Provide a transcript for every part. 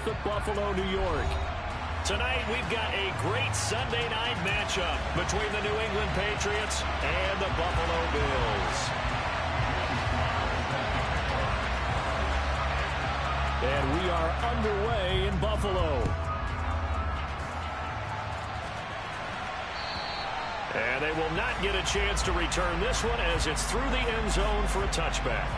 of Buffalo, New York. Tonight, we've got a great Sunday night matchup between the New England Patriots and the Buffalo Bills. And we are underway in Buffalo. And they will not get a chance to return this one as it's through the end zone for a touchback.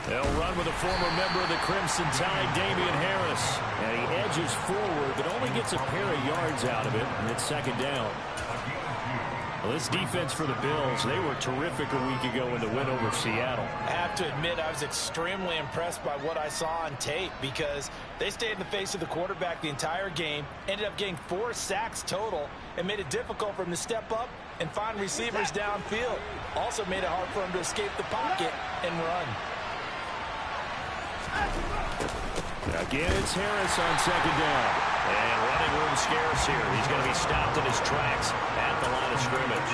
They'll run with a former member of the Crimson Tide, Damian Harris. And he edges forward, but only gets a pair of yards out of it, and it's second down. Well, this defense for the Bills, they were terrific a week ago in the win over Seattle. I have to admit, I was extremely impressed by what I saw on tape because they stayed in the face of the quarterback the entire game, ended up getting 4 sacks total, and made it difficult for him to step up and find receivers downfield. Also made it hard for him to escape the pocket and run. Again, it's Harris on second down. And running room scarce here. He's going to be stopped in his tracks at the line of scrimmage.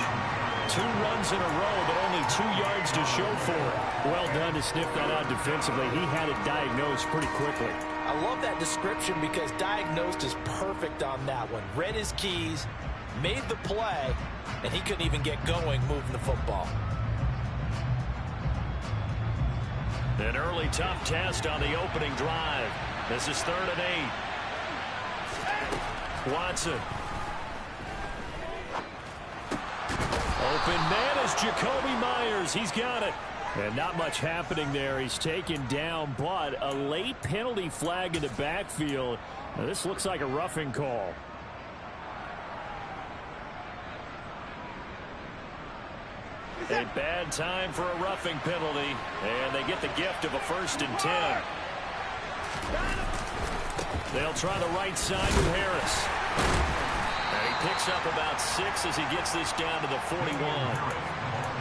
2 runs in a row, but only 2 yards to show for it. Well done to sniff that out defensively. He had it diagnosed pretty quickly. I love that description because diagnosed is perfect on that one. Read his keys, made the play, and he couldn't even get going moving the football. An early tough test on the opening drive. This is 3rd and 8. Watson. Open man is Jacoby Myers. He's got it. And not much happening there. He's taken down, but a late penalty flag in the backfield. Now, this looks like a roughing call. A bad time for a roughing penalty, and they get the gift of a 1st and 10. They'll try the right side with Harris. And he picks up about 6 as he gets this down to the 41.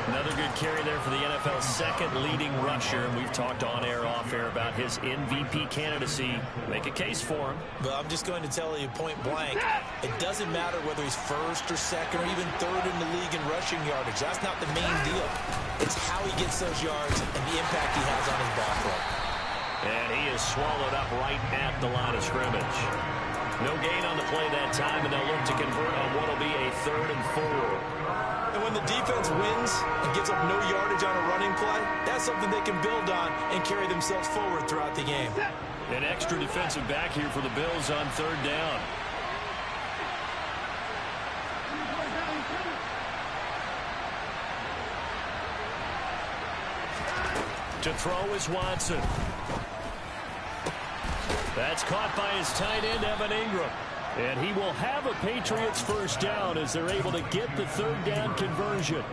Another good carry there for the NFL's 2nd leading rusher. And we've talked on air, off air about his MVP candidacy. Make a case for him. But I'm just going to tell you point blank, it doesn't matter whether he's 1st or 2nd or even 3rd in the league in rushing yardage. That's not the main deal. It's how he gets those yards and the impact he has on his ball club. And he is swallowed up right at the line of scrimmage. No gain on the play that time, and they'll look to convert on what will be a 3rd and 4. And when the defense wins and gives up no yardage on a running play, that's something they can build on and carry themselves forward throughout the game. An extra defensive back here for the Bills on 3rd down. To throw is Watson. That's caught by his tight end, Evan Ingram. And he will have a Patriots 1st down as they're able to get the 3rd down conversion.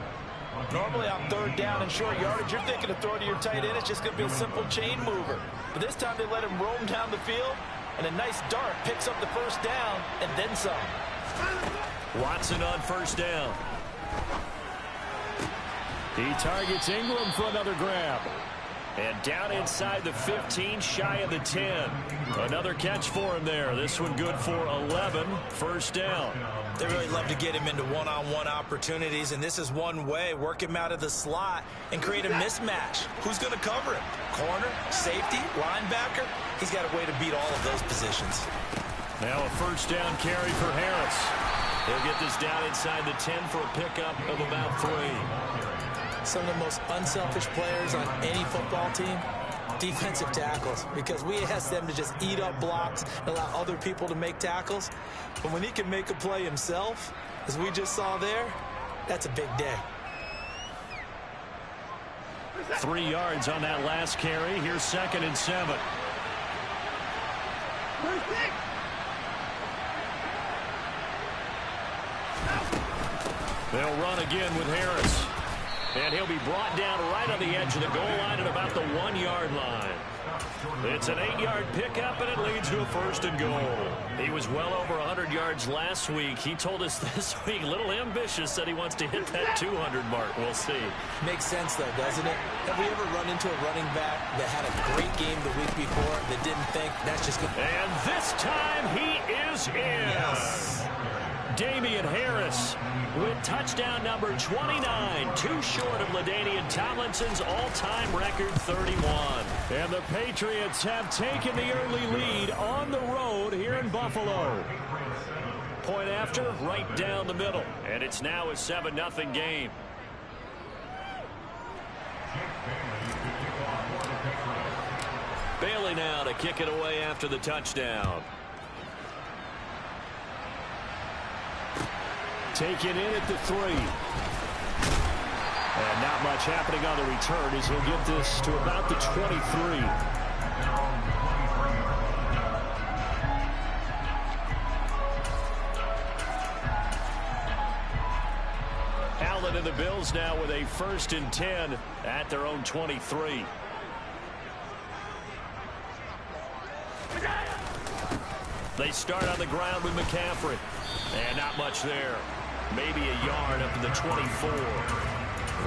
Normally on 3rd down and short yardage, you're thinking of throw to your tight end. It's just going to be a simple chain mover. But this time they let him roam down the field, and a nice dart picks up the 1st down and then some. Watson on 1st down. He targets Ingram for another grab. And down inside the 15, shy of the 10. Another catch for him there. This one good for 11, 1st down. They really love to get him into one-on-one opportunities, and this is one way. Work him out of the slot and create a mismatch. Who's going to cover him? Corner, safety, linebacker? He's got a way to beat all of those positions. Now a 1st down carry for Harris. He'll get this down inside the 10 for a pickup of about 3. Some of the most unselfish players on any football team, defensive tackles, because we ask them to just eat up blocks and allow other people to make tackles. But when he can make a play himself, as we just saw there, that's a big day. 3 yards on that last carry. Here's 2nd and 7. They'll run again with Harris. And he'll be brought down right on the edge of the goal line at about the 1-yard line. It's an 8-yard pickup, and it leads to a 1st and goal. He was well over 100 yards last week. He told us this week, a little ambitious, said he wants to hit that 200 mark. We'll see. Makes sense, though, doesn't it? Have we ever run into a running back that had a great game the week before that didn't think that's just good? And this time he is in. Yes. Damian Harris with touchdown number 29, too short of LaDainian Tomlinson's all-time record 31. And the Patriots have taken the early lead on the road here in Buffalo. Point after, right down the middle. And it's now a 7-0 game. Bailey now to kick it away after the touchdown. Take it in at the 3. And not much happening on the return as he'll get this to about the 23. Allen and the Bills now with a 1st and 10 at their own 23. They start on the ground with McCaffrey. And not much there. Maybe a yard up to the 24.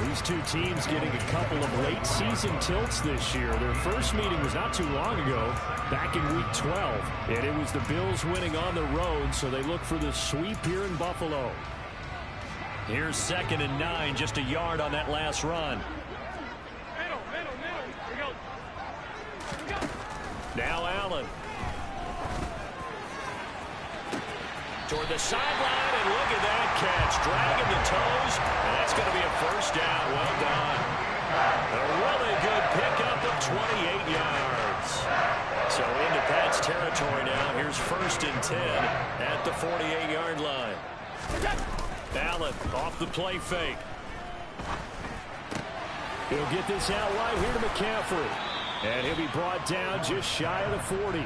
These two teams getting a couple of late season tilts this year. Their first meeting was not too long ago, back in week 12. And it was the Bills winning on the road, so they look for the sweep here in Buffalo. Here's 2nd and 9, just a yard on that last run. Now Allen. Toward the sideline, and look at that catch. Dragging the toes, and that's going to be a 1st down. Well done. A really good pickup of 28 yards. So into Pat's territory now. Here's 1st and 10 at the 48-yard line. Allen off the play fake. He'll get this out wide here to McCaffrey. And he'll be brought down just shy of the 40.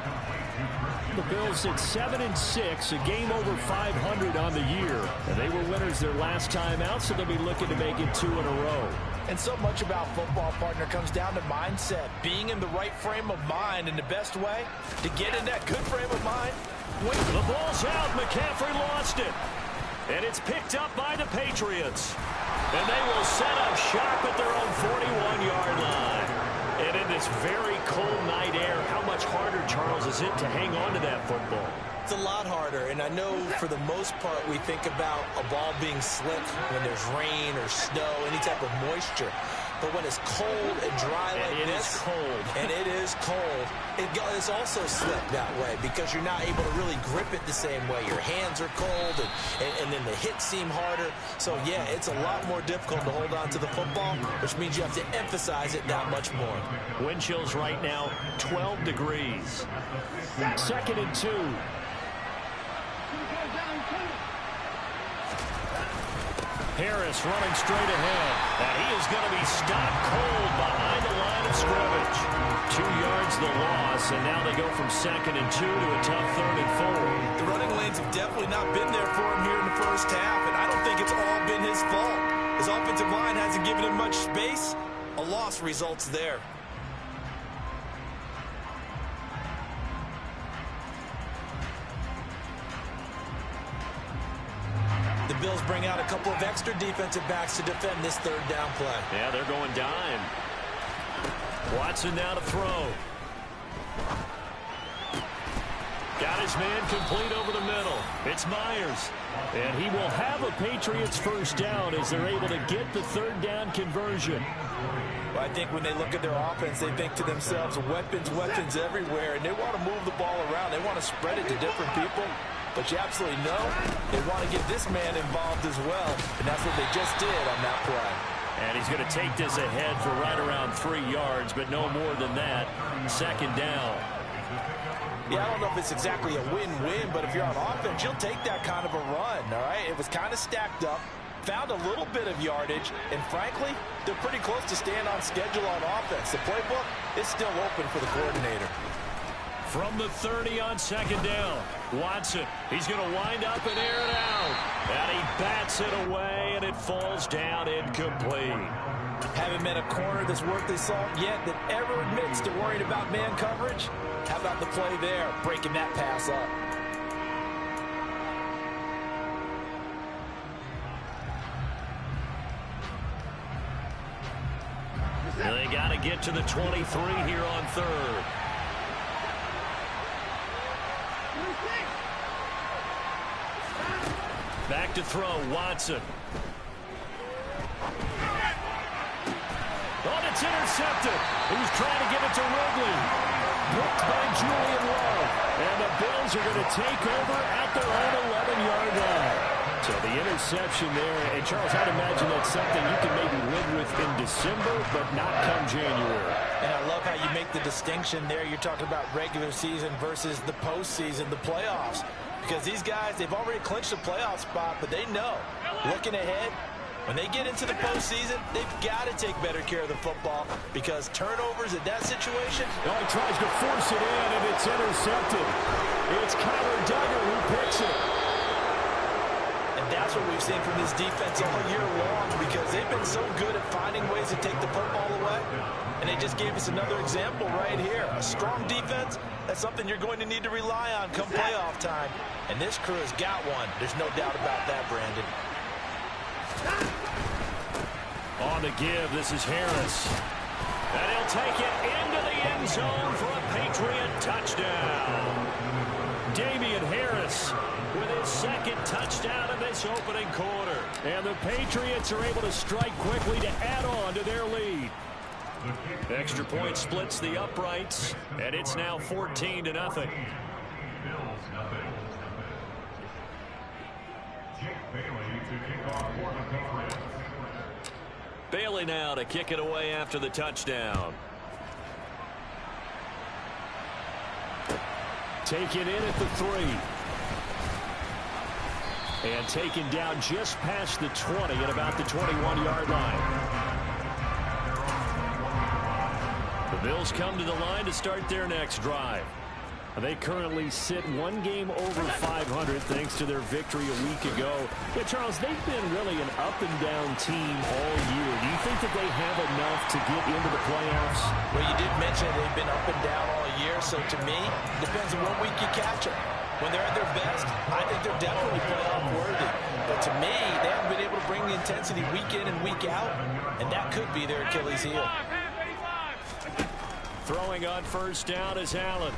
The Bills at 7-6, a game over 500 on the year. And they were winners their last time out, so they'll be looking to make it 2 in a row. And so much about football, partner, comes down to mindset. Being in the right frame of mind, and the best way to get in that good frame of mind. The ball's out. McCaffrey lost it. And it's picked up by the Patriots. And they will set up shop at their own 41-yard line. And in this very cold night air, how much harder, Charles, is it to hang on to that football? It's a lot harder, and I know for the most part we think about a ball being slick when there's rain or snow, any type of moisture. But when it's cold and dry like this, and it is cold, it's also slick that way because you're not able to really grip it the same way. Your hands are cold, and then the hits seem harder. So, yeah, it's a lot more difficult to hold on to the football, which means you have to emphasize it that much more. Wind chills right now, 12 degrees. 2nd and 2. Harris running straight ahead. And he is going to be stopped cold behind the line of scrimmage. 2 yards the loss, and now they go from 2nd and 2 to a tough 3rd and 4. The running lanes have definitely not been there for him here in the first half, and I don't think it's all been his fault. His offensive line hasn't given him much space. A loss results there. The Bills bring out a couple of extra defensive backs to defend this 3rd down play. Yeah, they're going dime. Watson now to throw. Got his man complete over the middle. It's Myers. And he will have a Patriots 1st down as they're able to get the 3rd down conversion. Well, I think when they look at their offense, they think to themselves, weapons, weapons everywhere, and they want to move the ball around. They want to spread it to different people. But you absolutely know they want to get this man involved as well, and that's what they just did on that play. And he's going to take this ahead for right around 3 yards, but no more than that. 2nd down. Yeah, I don't know if it's exactly a win-win, but if you're on offense, you'll take that kind of a run, all right? It was kind of stacked up, found a little bit of yardage, and frankly, they're pretty close to staying on schedule on offense. The playbook is still open for the coordinator. From the 30 on second down. Watson, he's going to wind up and air it out. And he bats it away, and it falls down incomplete. Haven't met a corner that's worth his salt yet that ever admits to worrying about man coverage. How about the play there, breaking that pass up? And they got to get to the 23 here on third. Back to throw, Watson. Oh, it's intercepted. He was trying to give it to Ridley. Blocked by Julian Love. And the Bills are going to take over at their own 11-yard line. So the interception there. And, Charles, I'd imagine that's something you can maybe live with in December, but not come January. And I love how you make the distinction there. You're talking about regular season versus the postseason, the playoffs. Because these guys, they've already clinched a playoff spot, but they know, looking ahead, when they get into the postseason, they've got to take better care of the football because turnovers in that situation. Oh, he tries to force it in, and it's intercepted. It's Kyler Duggar who picks it. And that's what we've seen from this defense all year long because they've been so good at finding ways to take the football away. And they just gave us another example right here. A strong defense, that's something you're going to need to rely on come playoff time. And this crew has got one. There's no doubt about that, Brandon. On the give, this is Harris. And he'll take it into the end zone for a Patriot touchdown. Damian Harris with his second touchdown of this opening quarter. And the Patriots are able to strike quickly to add on to their lead. Extra point splits the uprights, and it's now 14-0. Bailey now to kick it away after the touchdown. Taken in at the 3. And taken down just past the 20 at about the 21-yard line. The Bills come to the line to start their next drive. They currently sit one game over 500 thanks to their victory a week ago. Yeah, Charles, they've been really an up-and-down team all year. Do you think that they have enough to get into the playoffs? Well, you did mention they've been up and down all year, so to me, depends on what week you catch them. When they're at their best, I think they're definitely playoff worthy. But to me, they haven't been able to bring the intensity week in and week out, and that could be their Achilles heel. Throwing on first down is Allen.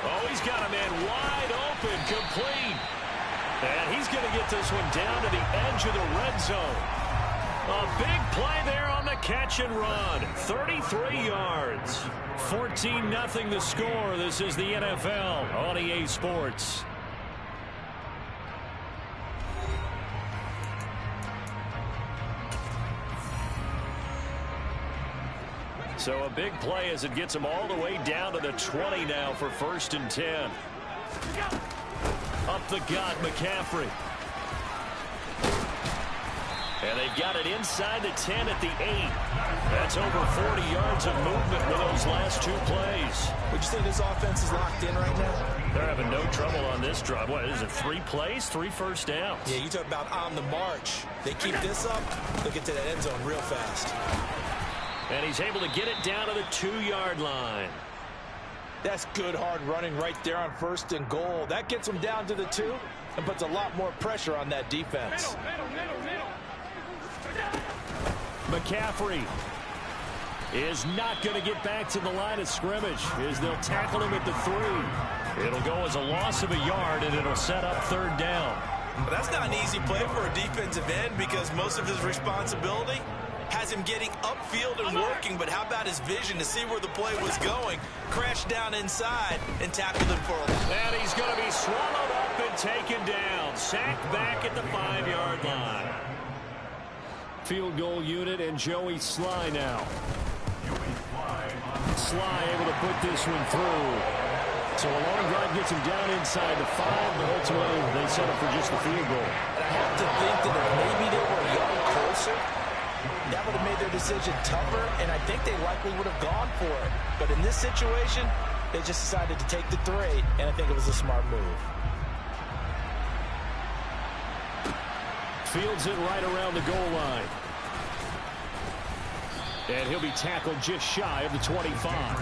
Oh, he's got a man wide open, complete. And he's going to get this one down to the edge of the red zone. A big play there on the catch and run. 33 yards. 14-0 the score. This is the NFL on EA Sports. So a big play as it gets them all the way down to the 20 now for 1st and 10. Up the gut, McCaffrey. And they've got it inside the 10 at the 8. That's over 40 yards of movement with those last 2 plays. Would you say this offense is locked in right now? They're having no trouble on this drive. What is it, 3 plays, 3 first downs? Yeah, you talk about on the march. They keep this up, they'll get to that end zone real fast. And he's able to get it down to the 2-yard line. That's good hard running right there on 1st and goal. That gets them down to the 2 and puts a lot more pressure on that defense. McCaffrey is not going to get back to the line of scrimmage as they'll tackle him at the 3. It'll go as a loss of a yard, and it'll set up 3rd down. But that's not an easy play for a defensive end because most of his responsibility has him getting upfield and working, but how about his vision to see where the play was going, crash down inside, and tackle him for a loss. And he's going to be swallowed up and taken down. Sacked back at the 5-yard line. Field goal unit and Joey Sly now. Sly able to put this one through. So a long drive gets him down inside the 5, but ultimately they settle for just the field goal. And I have to think that if maybe they were a yard closer, that would have made their decision tougher, and I think they likely would have gone for it. But in this situation, they just decided to take the 3, and I think it was a smart move. Fields it right around the goal line. And he'll be tackled just shy of the 25.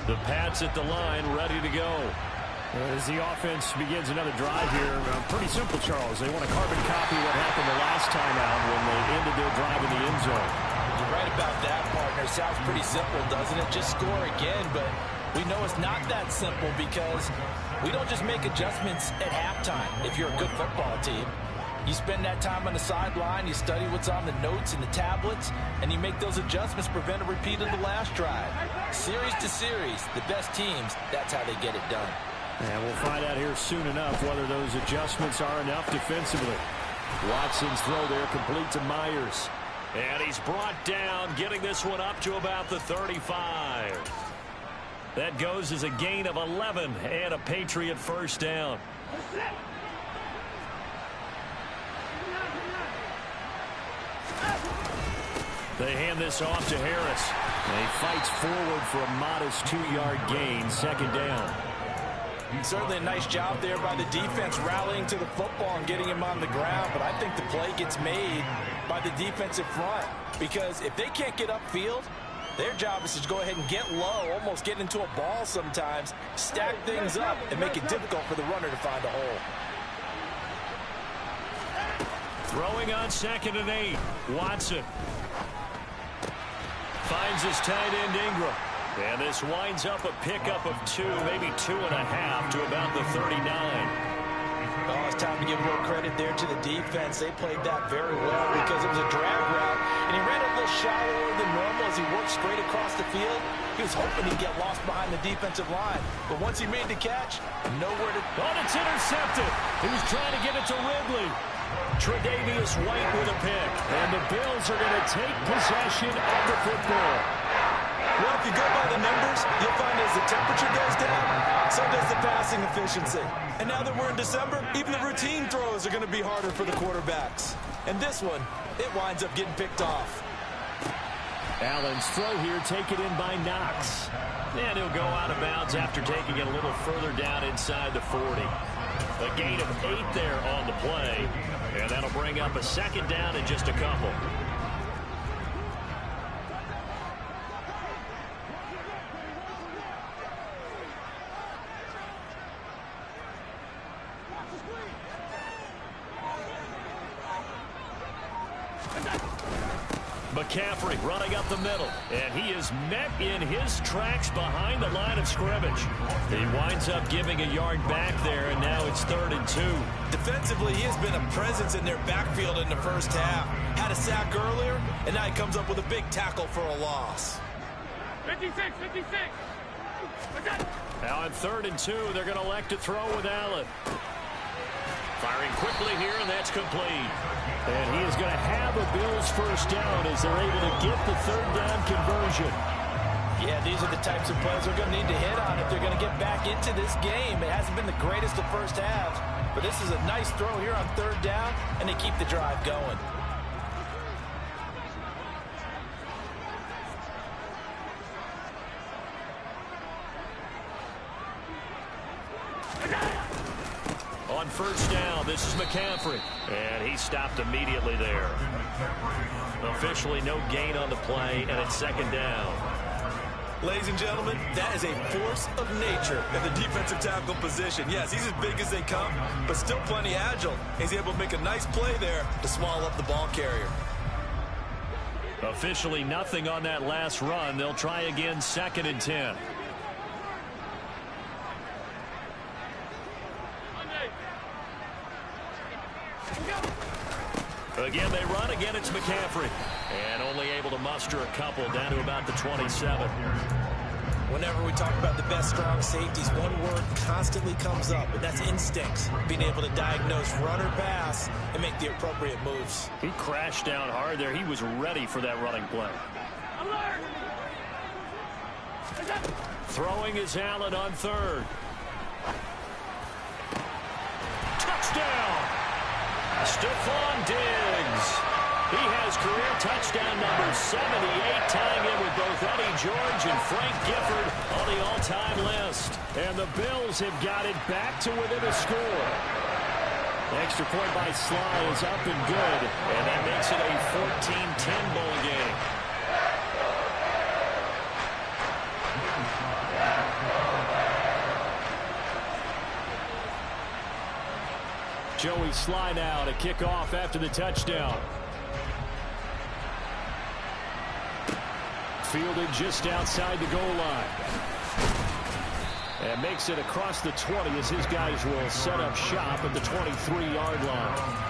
The Pats at the line, ready to go. As the offense begins another drive here, pretty simple, Charles. They want to carbon copy what happened the last time out when they ended their drive in the end zone. You're right about that, partner. Sounds pretty simple, doesn't it? Just score again, but we know it's not that simple because we don't just make adjustments at halftime if you're a good football team. You spend that time on the sideline, you study what's on the notes and the tablets, and you make those adjustments to prevent a repeat of the last drive. Series to series, the best teams, that's how they get it done. And we'll find out here soon enough whether those adjustments are enough defensively. Watson's throw there complete to Myers. And he's brought down, getting this one up to about the 35. That goes as a gain of 11 and a Patriot first down. They hand this off to Harris. And he fights forward for a modest 2-yard gain, second down. Certainly a nice job there by the defense rallying to the football and getting him on the ground, but I think the play gets made by the defensive front because if they can't get upfield, their job is to go ahead and get low, almost get into a ball sometimes, stack things up, and make it difficult for the runner to find a hole. Throwing on 2nd and 8. Watson finds his tight end Ingram. And this winds up a pickup of 2, maybe 2.5 to about the 39. Oh, it's time to give a little credit there to the defense. They played that very well because it was a drag route, and he ran a little shallower than normal as he worked straight across the field. He was hoping he'd get lost behind the defensive line, but once he made the catch, nowhere to... Oh, it's intercepted. He was trying to get it to Ridley. Tre'Davious White with a pick. And the Bills are going to take possession of the football. Well, if you go by the numbers, you'll find as the temperature goes down, so does the passing efficiency. And now that we're in December, even the routine throws are going to be harder for the quarterbacks. And this one, it winds up getting picked off. Allen's throw here taken in by Knox. And he'll go out of bounds after taking it a little further down inside the 40. A gain of 8 there on the play. And that'll bring up a second down in just a couple. McCaffrey running up the middle, and he is met in his tracks behind the line of scrimmage. He winds up giving a yard back there, and now it's 3rd and 2. Defensively, he has been a presence in their backfield in the first half. Had a sack earlier, and now he comes up with a big tackle for a loss. 56. Now on 3rd and 2, they're going to elect to throw with Allen. Firing quickly here, and that's complete. And he is going to have a Bills first down as they're able to get the 3rd down conversion. Yeah, these are the types of plays they're going to need to hit on if they're going to get back into this game. It hasn't been the greatest of first halves, but this is a nice throw here on 3rd down, and they keep the drive going. On 1st down, this is McCaffrey. And he stopped immediately there. Officially no gain on the play, and it's 2nd down. Ladies and gentlemen, that is a force of nature at the defensive tackle position. Yes, he's as big as they come, but still plenty agile. He's able to make a nice play there to swallow up the ball carrier. Officially nothing on that last run. They'll try again, 2nd and 10. Again, they run. Again, it's McCaffrey. And only able to muster a couple down to about the 27. Whenever we talk about the best strong safeties, one word constantly comes up, and that's instinct. Being able to diagnose run or pass and make the appropriate moves. He crashed down hard there. He was ready for that running play. Throwing is Allen on third. Touchdown! Stephon Diggs. He has career touchdown number 78, tying in with both Eddie George and Frank Gifford on the all-time list. And the Bills have got it back to within a score. The extra point by Sly is up and good, and that makes it a 14-10 bowl game. Joey Sly now to kick off after the touchdown. Fielded just outside the goal line. And makes it across the 20 as his guys will set up shop at the 23-yard line.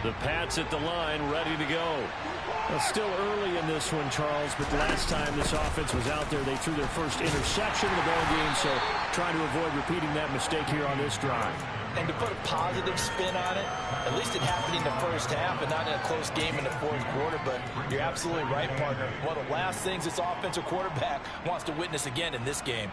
The Pats at the line, ready to go. Well, still early in this one, Charles, but the last time this offense was out there, they threw their first interception of the ball game, so trying to avoid repeating that mistake here on this drive. And to put a positive spin on it, at least it happened in the first half and not in a close game in the fourth quarter, but you're absolutely right, partner. One of the last things this offensive quarterback wants to witness again in this game.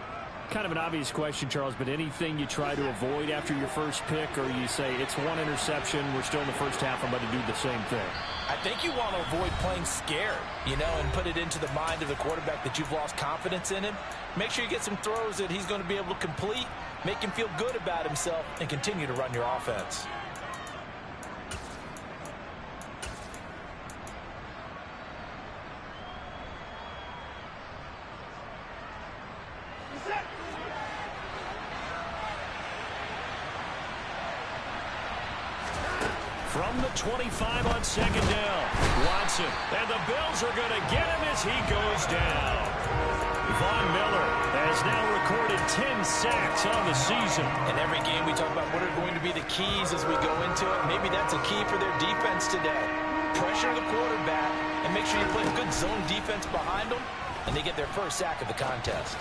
Kind of an obvious question, Charles, but anything you try to avoid after your first pick, or you say it's one interception, we're still in the first half, I'm about to do the same thing? I think you want to avoid playing scared, and put it into the mind of the quarterback that you've lost confidence in him. Make sure you get some throws that he's going to be able to complete, make him feel good about himself, and continue to run your offense. From the 25 on second down, Watson, and the Bills are going to get him as he goes down. Von Miller has now recorded 10 sacks on the season. In every game we talk about what are going to be the keys as we go into it. Maybe that's a key for their defense today. Pressure the quarterback and make sure you play good zone defense behind them, and they get their first sack of the contest.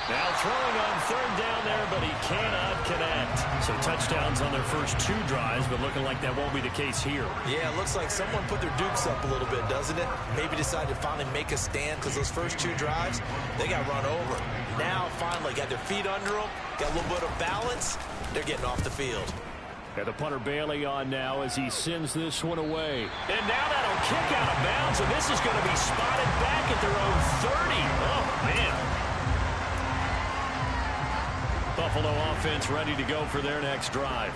Now throwing on third down there, but he cannot connect. So touchdowns on their first two drives, but looking like that won't be the case here. Yeah, it looks like someone put their dukes up a little bit, doesn't it? Maybe decided to finally make a stand because those first two drives, they got run over. Now finally got their feet under them, got a little bit of balance. They're getting off the field. And the punter Bailey on now as he sends this one away. And now that'll kick out of bounds, and this is going to be spotted back at their own 30. Oh, man. Buffalo offense ready to go for their next drive.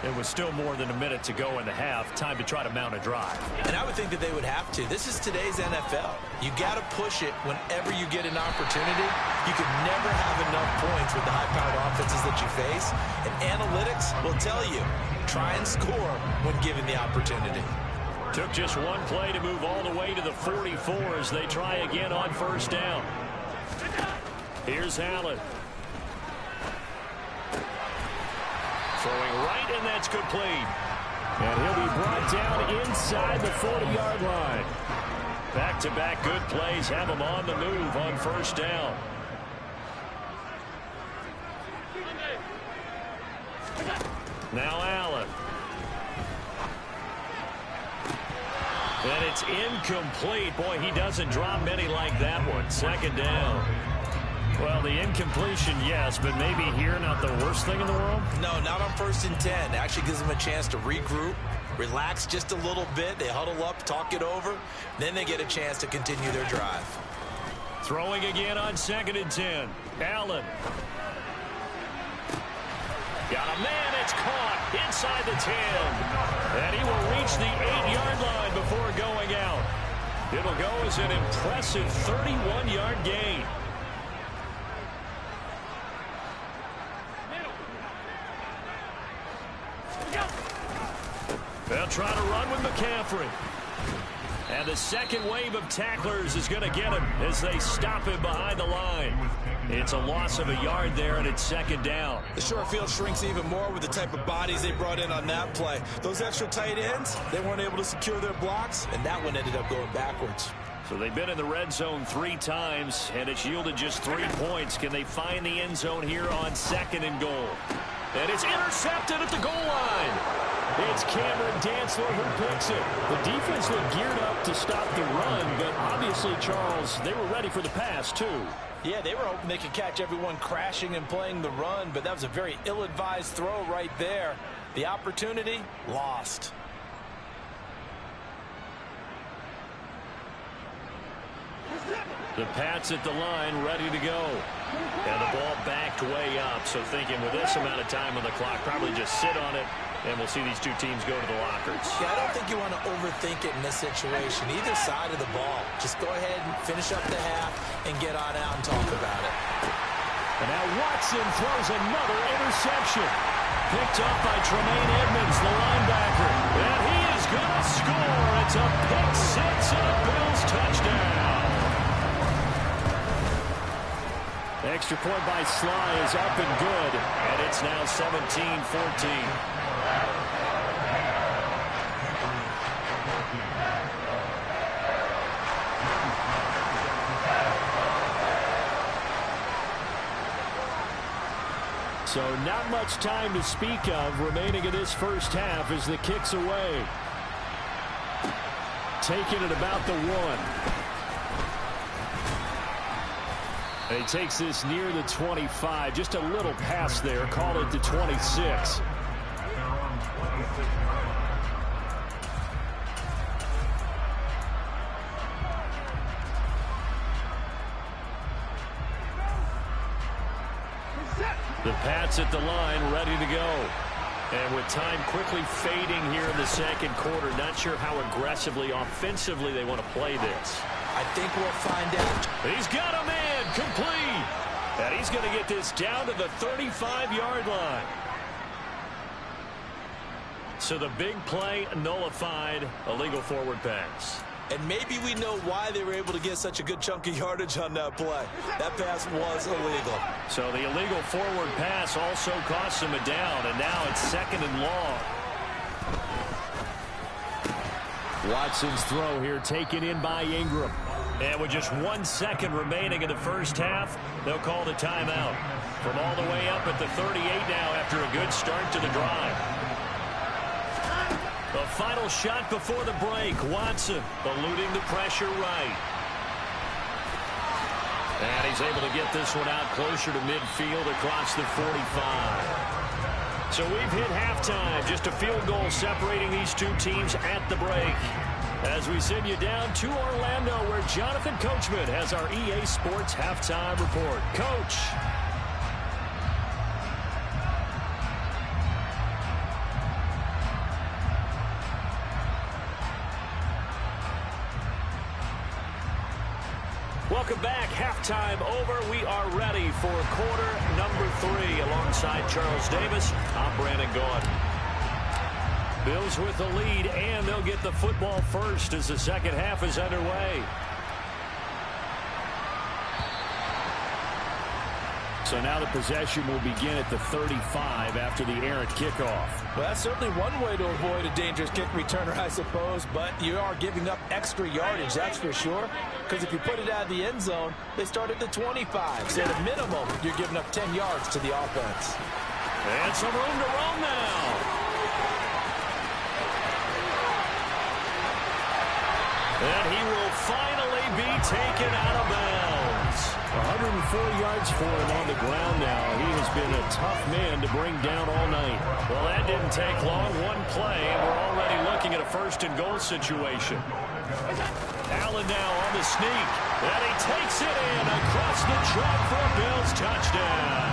It was still more than a minute to go in the half. Time to try to mount a drive. And I would think that they would have to. This is today's NFL. You got to push it whenever you get an opportunity. You can never have enough points with the high-powered offenses that you face. And analytics will tell you, try and score when given the opportunity. Took just one play to move all the way to the 44 as they try again on first down. Here's Allen. Throwing right, and that's complete. And he'll be brought down inside the 40-yard line. Back-to-back good plays have him on the move on first down. Now Allen. And it's incomplete. Boy, he doesn't drop many like that one. Second down. Well, the incompletion, yes, but maybe here not the worst thing in the world? No, not on 1st and 10. It actually gives them a chance to regroup, relax just a little bit. They huddle up, talk it over. Then they get a chance to continue their drive. Throwing again on 2nd and 10. Allen. Got a man, it's caught inside the 10. And he will reach the 8-yard line before going out. It'll go as an impressive 31-yard gain. They'll try to run with McCaffrey. And the second wave of tacklers is going to get him as they stop him behind the line. It's a loss of a yard there, and it's second down. The short field shrinks even more with the type of bodies they brought in on that play. Those extra tight ends, they weren't able to secure their blocks, and that one ended up going backwards. So they've been in the red zone 3 times, and it's yielded just 3 points. Can they find the end zone here on 2nd and goal? And it's intercepted at the goal line. It's Cameron Dantzler who picks it. The defense looked geared up to stop the run, but obviously, Charles, they were ready for the pass, too. Yeah, they were hoping they could catch everyone crashing and playing the run, but that was a very ill-advised throw right there. The opportunity, lost. The Pats at the line, ready to go. And the ball backed way up, so thinking with this amount of time on the clock, probably just sit on it, and we'll see these two teams go to the lockers. Yeah, I don't think you want to overthink it in this situation. Either side of the ball. Just go ahead and finish up the half and get on out and talk about it. And now Watson throws another interception. Picked up by Tremaine Edmonds, the linebacker. And he is going to score. It's a pick 6 and a Bills touchdown. The extra point by Sly is up and good. And it's now 17-14. So not much time to speak of remaining in this first half as the kick's away. Taking it about the 1. And he takes this near the 25. Just a little pass there. Call it the 26. The Pats at the line, ready to go. And with time quickly fading here in the second quarter, not sure how aggressively, offensively they want to play this. I think we'll find out. He's got a man complete. And he's going to get this down to the 35-yard line. So the big play nullified, illegal forward pass. And maybe we know why they were able to get such a good chunk of yardage on that play. That pass was illegal. So the illegal forward pass also cost him a down, and now it's 2nd and long. Watson's throw here taken in by Ingram. And with just 1 second remaining in the first half, they'll call the timeout. From all the way up at the 38 now after a good start to the drive. The final shot before the break. Watson eluding the pressure right. And he's able to get this one out closer to midfield across the 45. So we've hit halftime. Just a field goal separating these two teams at the break. As we send you down to Orlando, where Jonathan Coachman has our EA Sports halftime report. Coach. Welcome back. Halftime over. We are ready for quarter number 3. Alongside Charles Davis, I'm Brandon Gaud. Bills with the lead, and they'll get the football first as the second half is underway. So now the possession will begin at the 35 after the errant kickoff. Well, that's certainly one way to avoid a dangerous kick returner, I suppose, but you are giving up extra yardage, that's for sure, because if you put it out of the end zone, they start at the 25. So at a minimum, you're giving up 10 yards to the offense. And some room to roam now. And he will finally be taken out of bounds. 104 yards for him on the ground now. He has been a tough man to bring down all night. Well, that didn't take long. One play, and we're already looking at a 1st and goal situation. Allen now on the sneak. And he takes it in across the track for a Bills touchdown.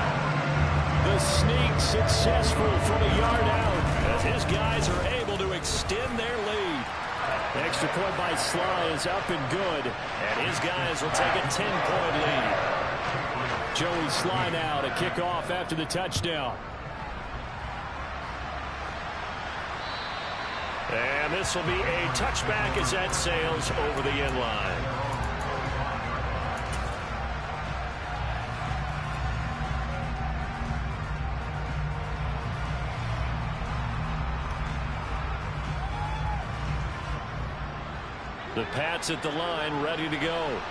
The sneak successful from a yard out. As his guys are able to extend their lead. Extra point by Sly is up and good. And his guys will take a 10-point lead. Joey Sly now to kick off after the touchdown. And this will be a touchback as that sails over the end line. The Pats at the line, ready to go.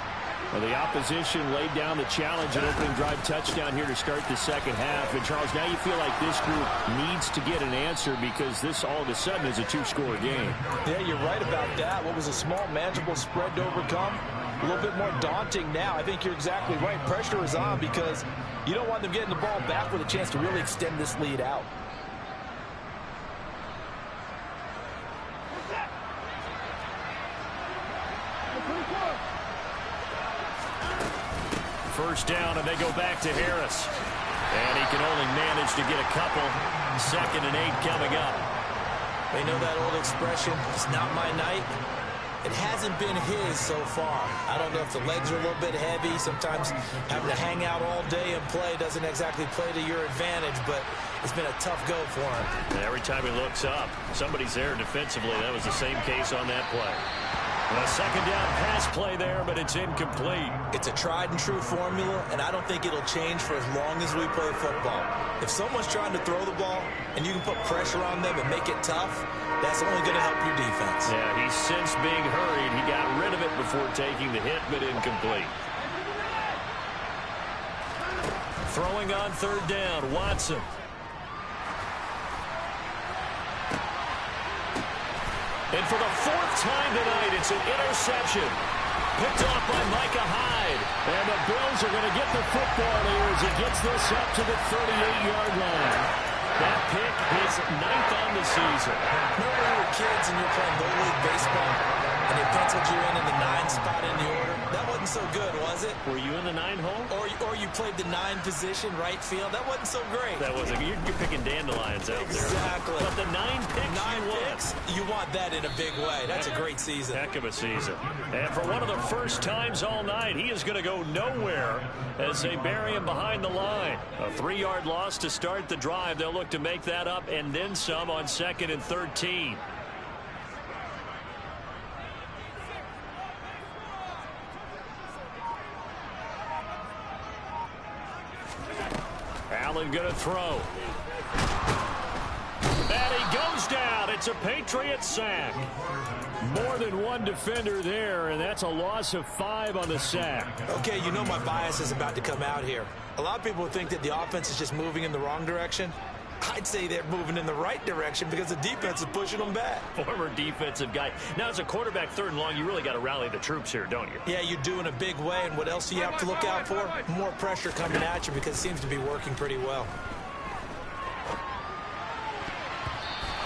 Well, the opposition laid down the challenge, an opening drive touchdown here to start the second half. And, Charles, now you feel like this group needs to get an answer because this all of a sudden is a two-score game. Yeah, you're right about that. What was a small, manageable spread to overcome, a little bit more daunting now. I think you're exactly right. Pressure is on because you don't want them getting the ball back with a chance to really extend this lead out. First down, and they go back to Harris. And he can only manage to get a couple. 2nd and 8 coming up. They know that old expression, it's not my night. It hasn't been his so far. I don't know if the legs are a little bit heavy. Sometimes having to hang out all day and play doesn't exactly play to your advantage, but it's been a tough go for him. And every time he looks up, somebody's there defensively. That was the same case on that play. A second down pass play there, but it's incomplete. It's a tried and true formula, and I don't think it'll change for as long as we play football. If someone's trying to throw the ball and you can put pressure on them and make it tough, that's only going to help your defense. Yeah, he's since being hurried. He got rid of it before taking the hit, but incomplete. Throwing on 3rd down, Watson. And for the 4th time tonight, it's an interception. Picked off by Micah Hyde. And the Bills are going to get the football here as he gets this up to the 38-yard line. That pick is 9th on the season. Remember when we were kids and you were playing Little League Baseball and they penciled you in the 9 spot in the order? That wasn't so good, was it? Were you in the 9 hole? Or you played the 9 position, right field? That wasn't so great. That wasn't. You're picking dandelions out there. Exactly. But the 9 picks 9 picks, you want that in a big way. That's a great season. Heck of a season. And for one of the first times all night, he is going to go nowhere as they bury him behind the line. A 3-yard loss to start the drive. They'll look to make that up and then some on 2nd and 13. Allen going to throw. And he goes down. It's a Patriot sack. More than one defender there, and that's a loss of 5 on the sack. Okay, you know my bias is about to come out here. A lot of people think that the offense is just moving in the wrong direction. I'd say they're moving in the right direction because the defense is pushing them back. Former defensive guy. Now, as a quarterback 3rd and long, you really got to rally the troops here, don't you? Yeah, you do in a big way. And what else do you have to look out for? More pressure coming at you because it seems to be working pretty well.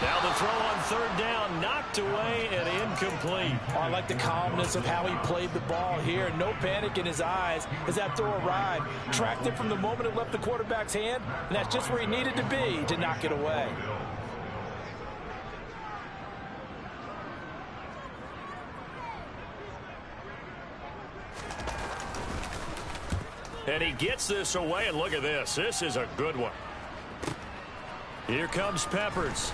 Now the throw on 3rd down, knocked away and incomplete. Oh, I like the calmness of how he played the ball here. No panic in his eyes as that throw arrived. Tracked it from the moment it left the quarterback's hand, and that's just where he needed to be to knock it away. And he gets this away, and look at this. This is a good one. Here comes Peppers.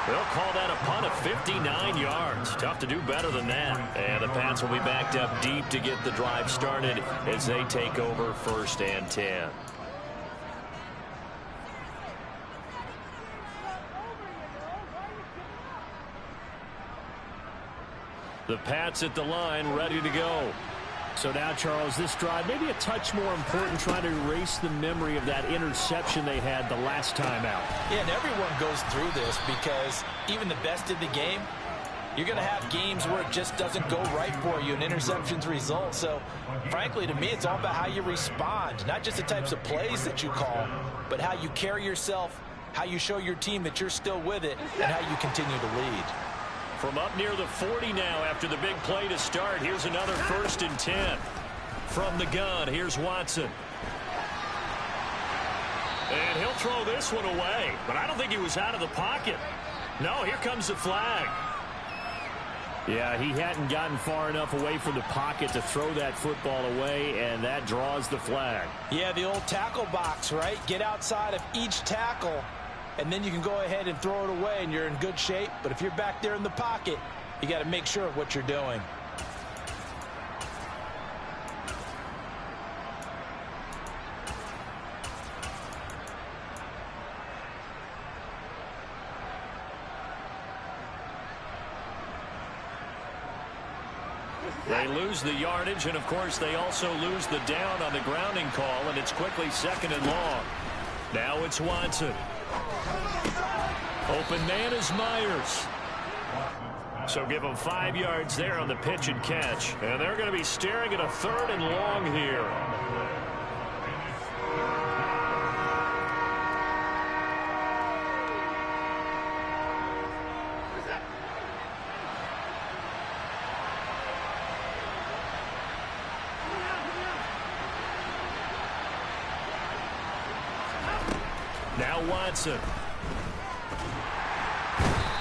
They'll call that a punt of 59 yards. Tough to do better than that. And the Pats will be backed up deep to get the drive started as they take over 1st and 10. The Pats at the line, ready to go. So now, Charles, this drive maybe a touch more important, trying to erase the memory of that interception they had the last time out. Yeah, and everyone goes through this because even the best in the game, you're going to have games where it just doesn't go right for you and interceptions result. So, frankly, to me, it's all about how you respond, not just the types of plays that you call, but how you carry yourself, how you show your team that you're still with it, and how you continue to lead. From up near the 40 now after the big play to start. Here's another 1st and 10. From the gun, here's Watson. And he'll throw this one away. But I don't think he was out of the pocket. No, here comes the flag. Yeah, he hadn't gotten far enough away from the pocket to throw that football away, and that draws the flag. Yeah, the old tackle box, right? Get outside of each tackle and then you can go ahead and throw it away, and you're in good shape. But if you're back there in the pocket, you got to make sure of what you're doing. They lose the yardage, and, of course, they also lose the down on the grounding call, and it's quickly 2nd and long. Now it's Watson. Open man is Myers. So give them 5 yards there on the pitch and catch, and they're going to be staring at a 3rd and long here. Now Watson.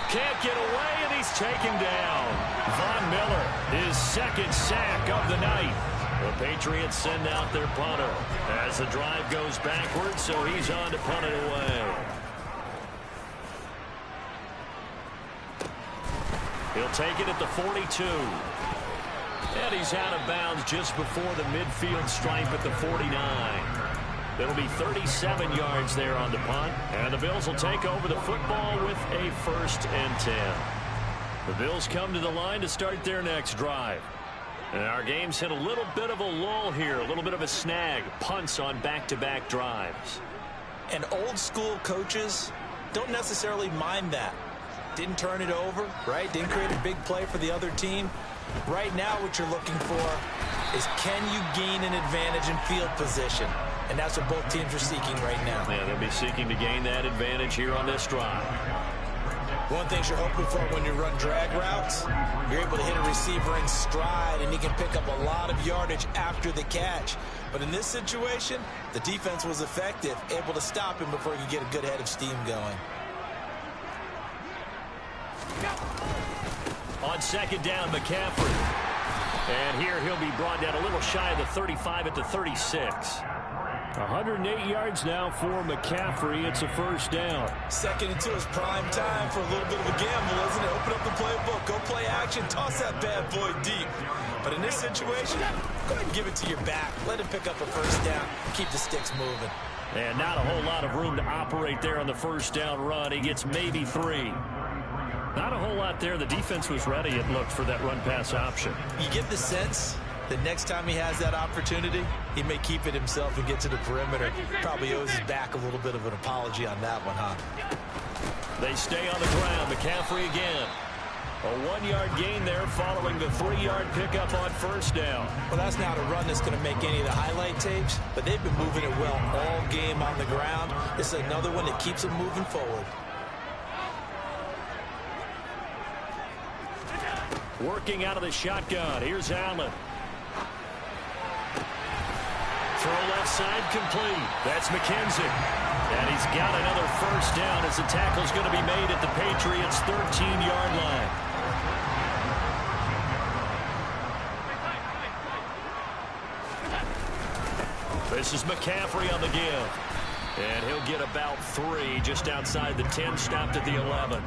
Can't get away, and he's taken down. Von Miller, his 2nd sack of the night. The Patriots send out their punter as the drive goes backwards, so he's on to punt it away. He'll take it at the 42. And he's out of bounds just before the midfield stripe at the 49. It'll be 37 yards there on the punt, and the Bills will take over the football with a 1st and 10. The Bills come to the line to start their next drive. And our game's hit a little bit of a lull here, a little bit of a snag, punts on back-to-back drives. And old-school coaches don't necessarily mind that. Didn't turn it over, right? Didn't create a big play for the other team. Right now what you're looking for is, can you gain an advantage in field position? And that's what both teams are seeking right now. Yeah, they'll be seeking to gain that advantage here on this drive. One thing you're hoping for when you run drag routes, you're able to hit a receiver in stride, and he can pick up a lot of yardage after the catch. But in this situation, the defense was effective, able to stop him before he could get a good head of steam going. On 2nd down, McCaffrey. And here he'll be brought down a little shy of the 35 at the 36. 108 yards now for McCaffrey. It's a 1st down. 2nd and 2 is prime time for a little bit of a gamble, isn't it? Open up the playbook, go play action, toss that bad boy deep. But in this situation, go ahead and give it to your back. Let him pick up a 1st down. Keep the sticks moving. And not a whole lot of room to operate there on the 1st down run. He gets maybe 3. Not a whole lot there. The defense was ready, it looked, for that run-pass option. You get the sense that next time he has that opportunity, he may keep it himself and get to the perimeter. Probably owes his back a little bit of an apology on that one, huh? They stay on the ground. McCaffrey again. A 1-yard gain there following the 3-yard pickup on 1st down. Well, that's not a run that's going to make any of the highlight tapes, but they've been moving it well all game on the ground. This is another one that keeps them moving forward. Working out of the shotgun. Here's Allen. Throw left side complete. That's McKenzie. And he's got another 1st down as the tackle's going to be made at the Patriots' 13-yard line. This is McCaffrey on the give. And he'll get about 3 just outside the 10, stopped at the 11.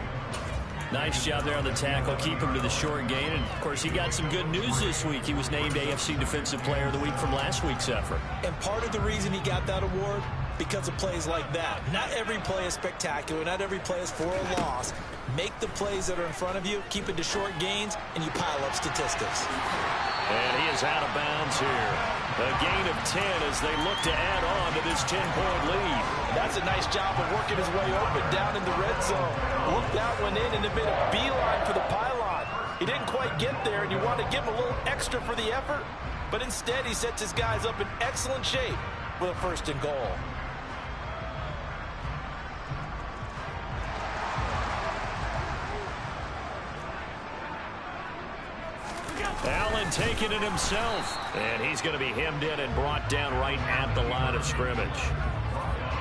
Nice job there on the tackle. Keep him to the short gain. And, of course, he got some good news this week. He was named AFC Defensive Player of the Week from last week's effort. And part of the reason he got that award, because of plays like that. Not every play is spectacular. Not every play is for a loss. Make the plays that are in front of you, keep it to short gains, and you pile up statistics. And he is out of bounds here. A gain of 10 as they look to add on to this 10-point lead. That's a nice job of working his way open down in the red zone. Looked that one in and then made a beeline for the pylon. He didn't quite get there, and you want to give him a little extra for the effort. But instead, he sets his guys up in excellent shape with a 1st and goal. Allen taking it himself. And he's going to be hemmed in and brought down right at the line of scrimmage.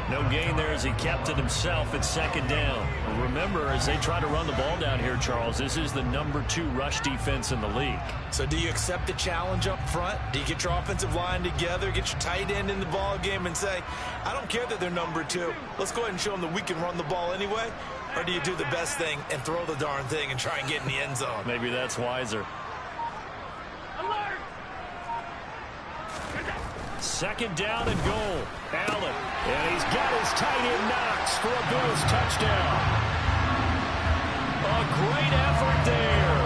No gain there as he kept it himself at second down. Remember, as they try to run the ball down here, Charles, this is the #2 rush defense in the league. So do you accept the challenge up front? Do you get your offensive line together, get your tight end in the ball game and say, I don't care that they're #2. Let's go ahead and show them that we can run the ball anyway? Or do you do the best thing and throw the darn thing and try and get in the end zone? Maybe that's wiser. Second down and goal. Allen. And he's got his tight end Knox for a Bills touchdown. A great effort there.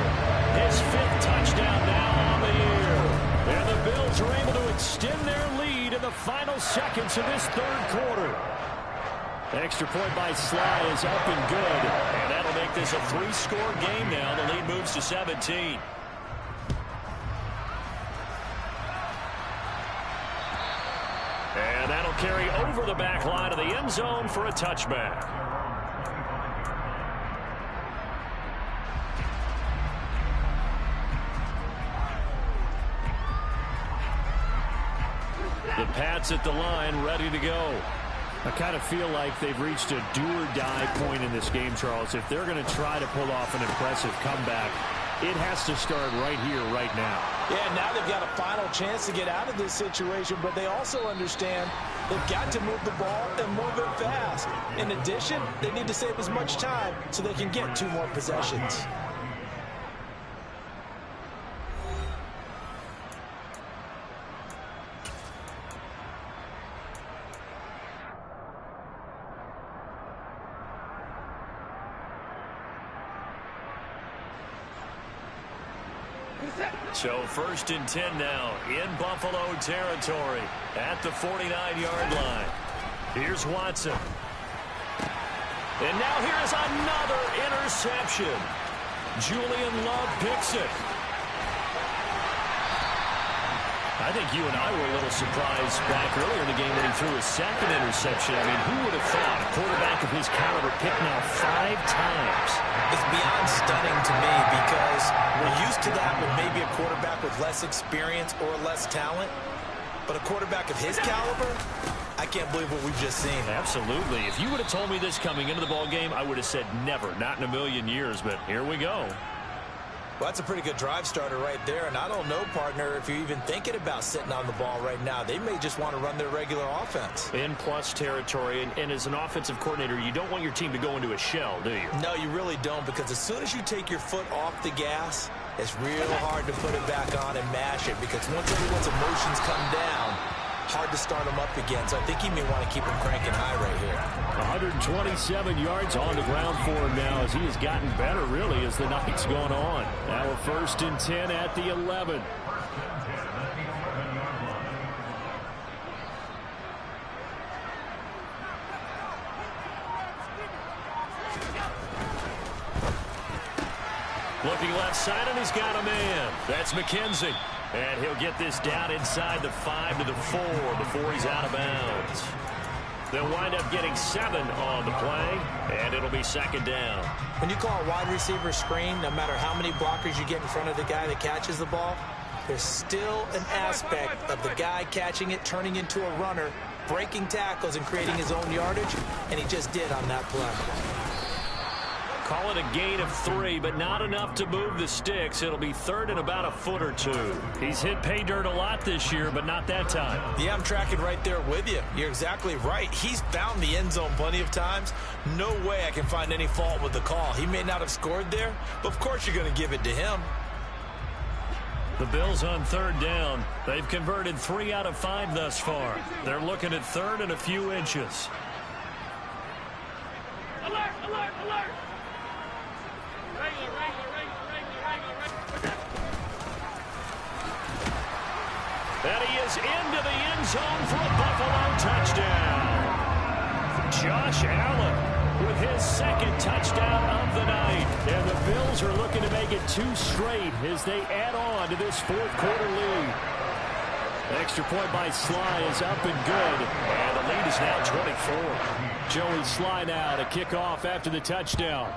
His 5th touchdown now on the year. And the Bills are able to extend their lead in the final seconds of this 3rd quarter. Extra point by Sly is up and good. And that'll make this a 3-score game now. The lead moves to 17. And that'll carry over the back line of the end zone for a touchback. The Pats at the line, ready to go. I kind of feel like they've reached a do-or-die point in this game, Charles. If they're going to try to pull off an impressive comeback, it has to start right here, right now. Yeah, now they've got a final chance to get out of this situation, but they also understand they've got to move the ball and move it fast. In addition, they need to save as much time so they can get 2 more possessions. So 1st and 10 now in Buffalo territory at the 49-yard line. Here's Watson. And now here's another interception. Julian Love picks it. I think you and I were a little surprised back earlier in the game when he threw his 2nd interception. I mean, who would have thought a quarterback of his caliber picked now 5 times? It's beyond stunning to me because we're used to that with maybe a quarterback with less experience or less talent. But a quarterback of his caliber, I can't believe what we've just seen. Absolutely. If you would have told me this coming into the ball game, I would have said never, not in a million years. But here we go. Well, that's a pretty good drive starter right there. And I don't know, partner, if you're even thinking about sitting on the ball right now. They may just want to run their regular offense. In plus territory. And as an offensive coordinator, you don't want your team to go into a shell, do you? No, you really don't, because as soon as you take your foot off the gas, it's real hard to put it back on and mash it, because once everyone's emotions come down, hard to start them up again. So I think he may want to keep them cranking high right here. 127 yards on the ground for him now as he has gotten better, really, as the night's gone on. Now a 1st and 10 at the 11. Looking left side, and he's got a man. That's McKenzie. And he'll get this down inside the 5 to the 4 before he's out of bounds. They'll wind up getting 7 on the play, and it'll be 2nd down. When you call a wide receiver screen, no matter how many blockers you get in front of the guy that catches the ball, there's still an aspect of the guy catching it, turning into a runner, breaking tackles and creating his own yardage, and he just did on that play. Call it a gain of 3, but not enough to move the sticks. It'll be 3rd and about a foot or 2. He's hit pay dirt a lot this year, but not that time. Yeah, I'm tracking right there with you. You're exactly right. He's found the end zone plenty of times. No way I can find any fault with the call. He may not have scored there, but of course you're going to give it to him. The Bills on 3rd down. They've converted 3 out of 5 thus far. They're looking at 3rd and a few inches. Alert, alert, alert! And he is into the end zone for a Buffalo touchdown. Josh Allen with his 2nd touchdown of the night. And the Bills are looking to make it 2 straight as they add on to this 4th quarter lead. Extra point by Sly is up and good. And the lead is now 24. Joey Sly now to kick off after the touchdown.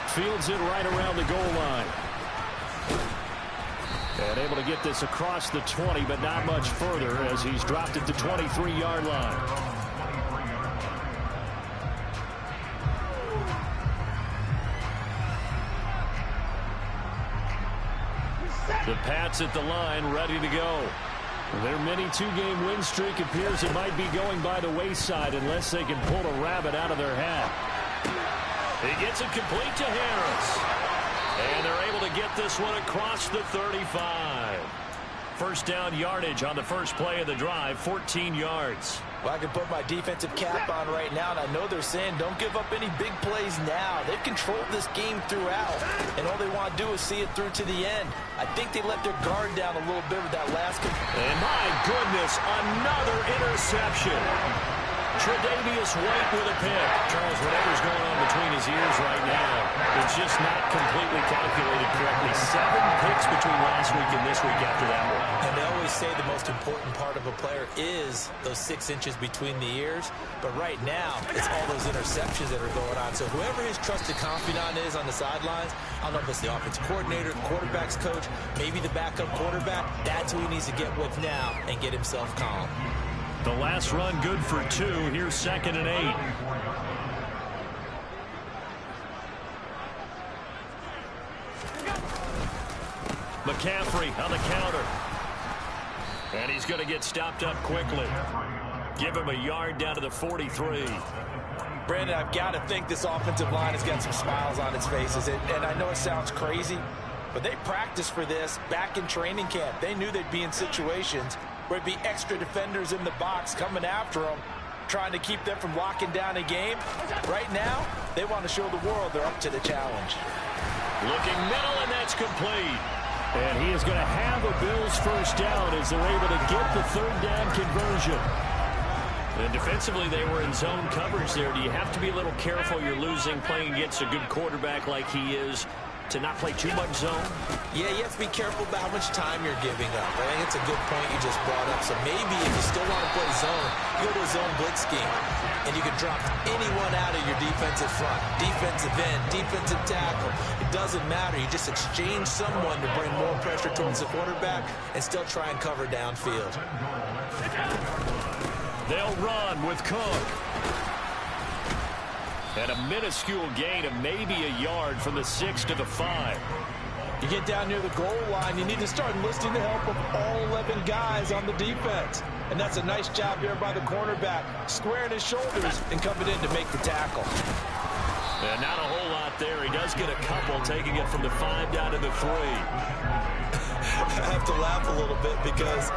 Fields it right around the goal line. And able to get this across the 20, but not much further as he's dropped it to 23-yard line. The Pats at the line, ready to go. Their mini two-game win streak appears it might be going by the wayside unless they can pull a rabbit out of their hat. He gets it complete to Harris. And they're able to get this one across the 35. First down yardage on the first play of the drive, 14 yards. Well, I can put my defensive cap on right now, and I know they're saying don't give up any big plays now. They've controlled this game throughout, and all they want to do is see it through to the end. I think they let their guard down a little bit with that last. And my goodness, another interception. Tre'Davious White with a pick. Charles, whatever's going on between his ears right now, it's just not completely calculated correctly. 7 picks between last week and this week after that one. And they always say the most important part of a player is those 6 inches between the ears. But right now, it's all those interceptions that are going on. So whoever his trusted confidant is on the sidelines, I don't know if it's the offensive coordinator, the quarterback's coach, maybe the backup quarterback, that's who he needs to get with now and get himself calm. The last run good for 2. Here's 2nd and 8. McCaffrey on the counter. And he's going to get stopped up quickly. Give him a yard down to the 43. Brandon, I've got to think this offensive line has got some smiles on its faces. And I know it sounds crazy, but they practiced for this back in training camp. They knew they'd be in situations where it'd be extra defenders in the box coming after them, trying to keep them from locking down a game. Right now, they want to show the world they're up to the challenge. Looking middle, and that's complete. And he is going to have a Bills first down as they're able to get the 3rd down conversion. And defensively, they were in zone coverage there. Do you have to be a little careful? You're losing, playing against a good quarterback like he is, to not play too much zone? Yeah, you have to be careful about how much time you're giving up. I think it's a good point you just brought up. So maybe if you still want to play zone, you go to a zone blitz scheme, and you can drop anyone out of your defensive front, defensive end, defensive tackle. It doesn't matter. You just exchange someone to bring more pressure towards the quarterback and still try and cover downfield. They'll run with Cook. And a minuscule gain of maybe a yard from the 6 to the 5. You get down near the goal line, you need to start enlisting the help of all 11 guys on the defense. And that's a nice job here by the cornerback, squaring his shoulders and coming in to make the tackle. And not a whole lot there. He does get a couple, taking it from the 5 down to the 3. I have to laugh a little bit because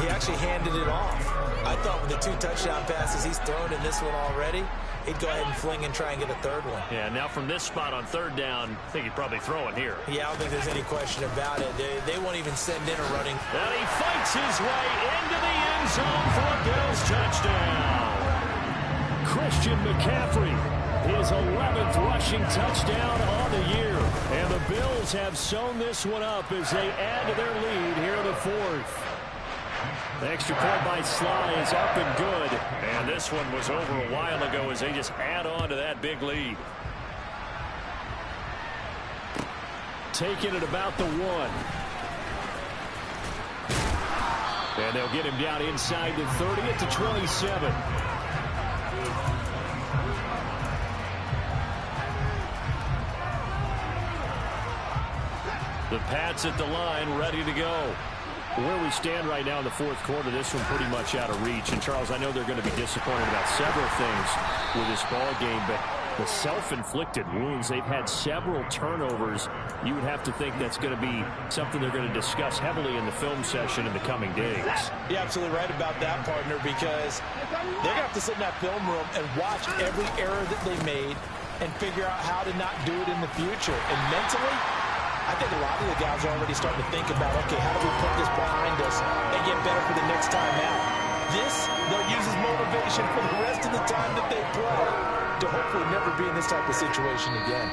he actually handed it off. I thought with the 2 touchdown passes he's thrown in this one already, he'd go ahead and fling and try and get a 3rd one. Yeah, now from this spot on 3rd down, I think he'd probably throw it here. Yeah, I don't think there's any question about it. They won't even send in a running. And he fights his way into the end zone for a Bills touchdown. Christian McCaffrey, his 11th rushing touchdown on the year. And the Bills have sewn this one up as they add to their lead here in the 4th. The extra point by Sly is up and good. And this one was over a while ago as they just add on to that big lead. Taking it about the 1. And they'll get him down inside the 30 at the 27. The Pats at the line, ready to go. Where we stand right now in the 4th quarter, this one pretty much out of reach. And, Charles, I know they're going to be disappointed about several things with this ball game, but the self-inflicted wounds, they've had several turnovers. You would have to think that's going to be something they're going to discuss heavily in the film session in the coming days. You're absolutely right about that, partner, because they're going to have to sit in that film room and watch every error that they made and figure out how to not do it in the future. And mentally, I think a lot of the guys are already starting to think about, okay, how do we put this behind us and get better for the next time out? This, they'll use as motivation for the rest of the time that they play to hopefully never be in this type of situation again.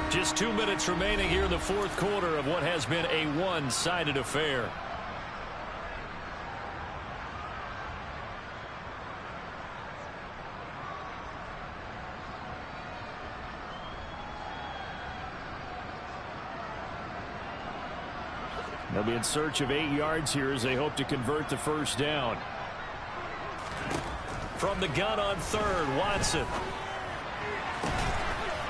Just 2 minutes remaining here in the 4th quarter of what has been a one-sided affair. They'll be in search of 8 yards here as they hope to convert the first down. From the gun on third, Watson.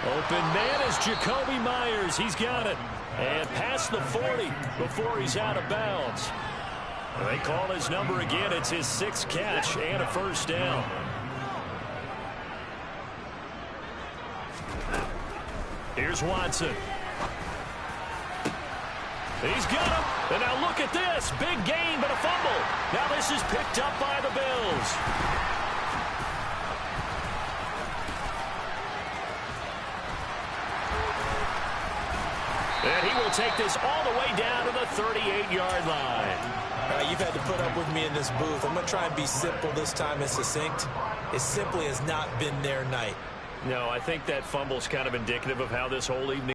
Open man is Jacoby Myers. He's got it. And past the 40 before he's out of bounds. They call his number again. It's his 6th catch and a first down. Here's Watson. He's got him. And now look at this. Big gain, but a fumble. Now this is picked up by the Bills. And he will take this all the way down to the 38-yard line. You've had to put up with me in this booth. I'm going to try and be simple this time and succinct. It simply has not been their night. No, I think that fumble's kind of indicative of how this whole evening